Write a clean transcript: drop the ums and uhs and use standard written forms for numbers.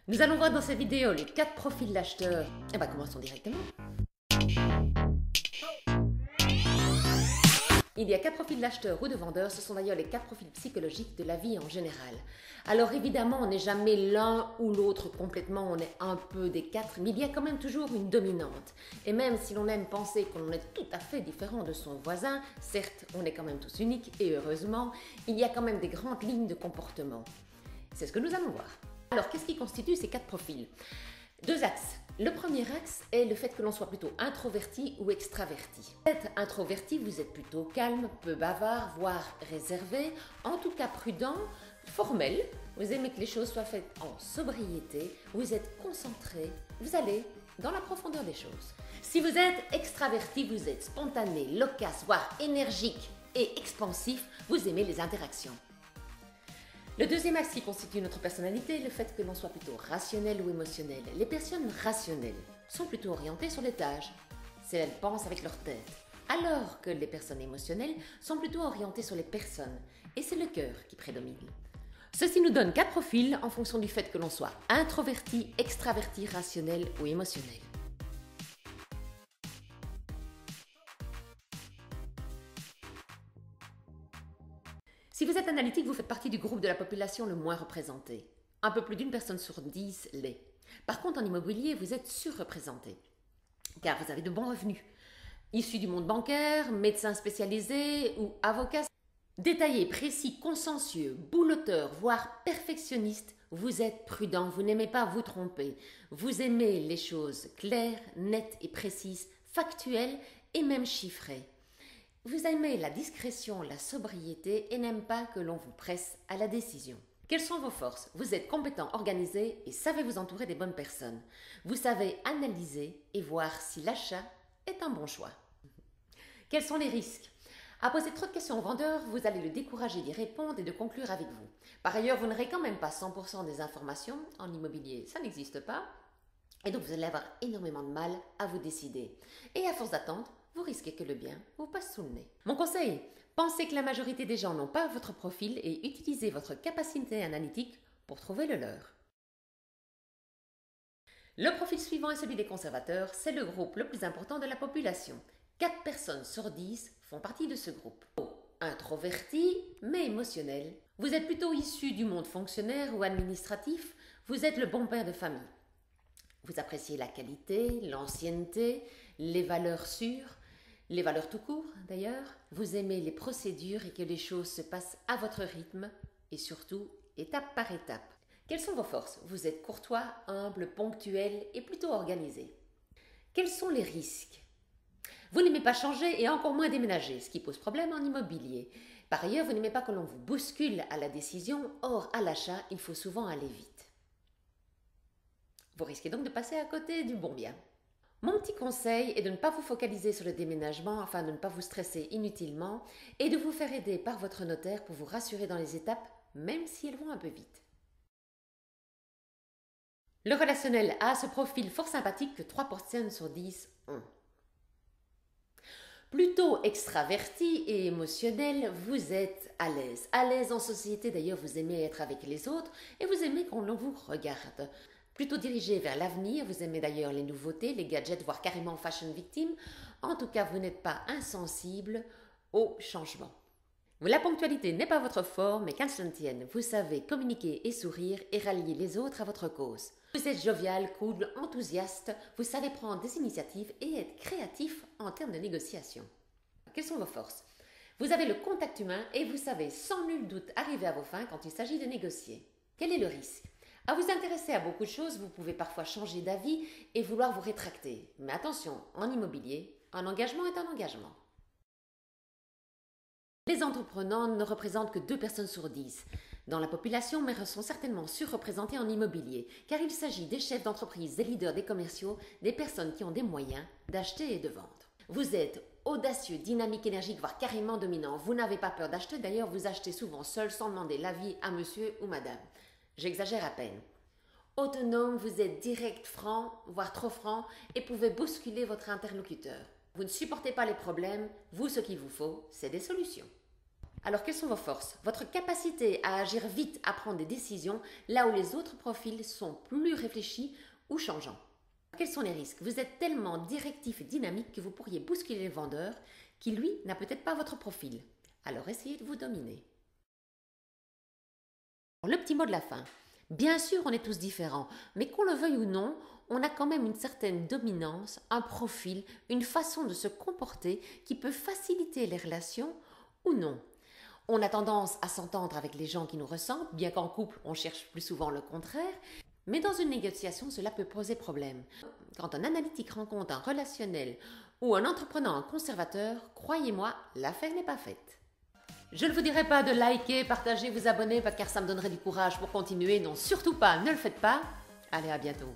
Nous allons voir dans cette vidéo les 4 profils d'acheteurs. Et bien, commençons directement. Il y a 4 profils d'acheteurs ou de vendeurs, ce sont d'ailleurs les 4 profils psychologiques de la vie en général. Alors évidemment, on n'est jamais l'un ou l'autre complètement, on est un peu des 4, mais il y a quand même toujours une dominante. Et même si l'on aime penser qu'on est tout à fait différent de son voisin, certes, on est quand même tous uniques et heureusement, il y a quand même des grandes lignes de comportement. C'est ce que nous allons voir. Alors, qu'est-ce qui constitue ces 4 profils? 2 axes. Le premier axe est le fait que l'on soit plutôt introverti ou extraverti. Vous êtes introverti, vous êtes plutôt calme, peu bavard, voire réservé, en tout cas prudent, formel. Vous aimez que les choses soient faites en sobriété, vous êtes concentré, vous allez dans la profondeur des choses. Si vous êtes extraverti, vous êtes spontané, loquace, voire énergique et expansif, vous aimez les interactions. Le deuxième axe qui constitue notre personnalité est le fait que l'on soit plutôt rationnel ou émotionnel. Les personnes rationnelles sont plutôt orientées sur les tâches, elles pensent avec leur tête, alors que les personnes émotionnelles sont plutôt orientées sur les personnes, et c'est le cœur qui prédomine. Ceci nous donne 4 profils en fonction du fait que l'on soit introverti, extraverti, rationnel ou émotionnel. Si vous êtes analytique, vous faites partie du groupe de la population le moins représenté. Un peu plus d'une personne sur 10 l'est. Par contre, en immobilier, vous êtes surreprésenté, car vous avez de bons revenus. Issus du monde bancaire, médecins spécialisés ou avocats. Détaillé, précis, consciencieux, bouloteur, voire perfectionniste, vous êtes prudent, vous n'aimez pas vous tromper. Vous aimez les choses claires, nettes et précises, factuelles et même chiffrées. Vous aimez la discrétion, la sobriété et n'aimez pas que l'on vous presse à la décision. Quelles sont vos forces? Vous êtes compétent, organisé et savez vous entourer des bonnes personnes. Vous savez analyser et voir si l'achat est un bon choix. Quels sont les risques? À poser trop de questions au vendeur, vous allez le décourager d'y répondre et de conclure avec vous. Par ailleurs, vous n'aurez quand même pas 100% des informations. En immobilier, ça n'existe pas. Et donc, vous allez avoir énormément de mal à vous décider. Et à force d'attendre, vous risquez que le bien vous passe sous le nez. Mon conseil, pensez que la majorité des gens n'ont pas votre profil et utilisez votre capacité analytique pour trouver le leur. Le profil suivant est celui des conservateurs, c'est le groupe le plus important de la population. 4 personnes sur 10 font partie de ce groupe. Introverti, mais émotionnel. Vous êtes plutôt issu du monde fonctionnaire ou administratif, vous êtes le bon père de famille. Vous appréciez la qualité, l'ancienneté, les valeurs sûres, les valeurs tout court d'ailleurs. Vous aimez les procédures et que les choses se passent à votre rythme et surtout étape par étape. Quelles sont vos forces? Vous êtes courtois, humble, ponctuel et plutôt organisé. Quels sont les risques? Vous n'aimez pas changer et encore moins déménager, ce qui pose problème en immobilier. Par ailleurs, vous n'aimez pas que l'on vous bouscule à la décision, or à l'achat, il faut souvent aller vite. Vous risquez donc de passer à côté du bon bien. Mon petit conseil est de ne pas vous focaliser sur le déménagement afin de ne pas vous stresser inutilement et de vous faire aider par votre notaire pour vous rassurer dans les étapes, même si elles vont un peu vite. Le relationnel a ce profil fort sympathique que 3 personnes sur 10 ont. Plutôt extraverti et émotionnel, vous êtes à l'aise. À l'aise en société, d'ailleurs, vous aimez être avec les autres et vous aimez qu'on vous regarde. Plutôt dirigé vers l'avenir, vous aimez d'ailleurs les nouveautés, les gadgets, voire carrément fashion victime. En tout cas, vous n'êtes pas insensible au changement. La ponctualité n'est pas votre fort, mais qu'à cela ne tienne, vous savez communiquer et sourire et rallier les autres à votre cause. Vous êtes jovial, cool, enthousiaste, vous savez prendre des initiatives et être créatif en termes de négociation. Quelles sont vos forces? Vous avez le contact humain et vous savez sans nul doute arriver à vos fins quand il s'agit de négocier. Quel est le risque? À vous intéresser à beaucoup de choses, vous pouvez parfois changer d'avis et vouloir vous rétracter. Mais attention, en immobilier, un engagement est un engagement. Les entreprenants ne représentent que 2 personnes sur 10 dans la population, mais sont certainement surreprésentés en immobilier, car il s'agit des chefs d'entreprise, des leaders, des commerciaux, des personnes qui ont des moyens d'acheter et de vendre. Vous êtes audacieux, dynamique, énergique, voire carrément dominant. Vous n'avez pas peur d'acheter, d'ailleurs vous achetez souvent seul sans demander l'avis à monsieur ou madame. J'exagère à peine. Autonome, vous êtes direct, franc, voire trop franc, et pouvez bousculer votre interlocuteur. Vous ne supportez pas les problèmes, vous ce qu'il vous faut, c'est des solutions. Alors, quelles sont vos forces? Votre capacité à agir vite, à prendre des décisions, là où les autres profils sont plus réfléchis ou changeants. Quels sont les risques? Vous êtes tellement directif et dynamique que vous pourriez bousculer le vendeur qui, lui, n'a peut-être pas votre profil. Alors, essayez de vous dominer. Le petit mot de la fin. Bien sûr, on est tous différents, mais qu'on le veuille ou non, on a quand même une certaine dominance, un profil, une façon de se comporter qui peut faciliter les relations ou non. On a tendance à s'entendre avec les gens qui nous ressemblent, bien qu'en couple, on cherche plus souvent le contraire. Mais dans une négociation, cela peut poser problème. Quand un analytique rencontre un relationnel ou un entrepreneur un conservateur, croyez-moi, l'affaire n'est pas faite. Je ne vous dirai pas de liker, partager, vous abonner, car ça me donnerait du courage pour continuer. Non, surtout pas, ne le faites pas. Allez, à bientôt.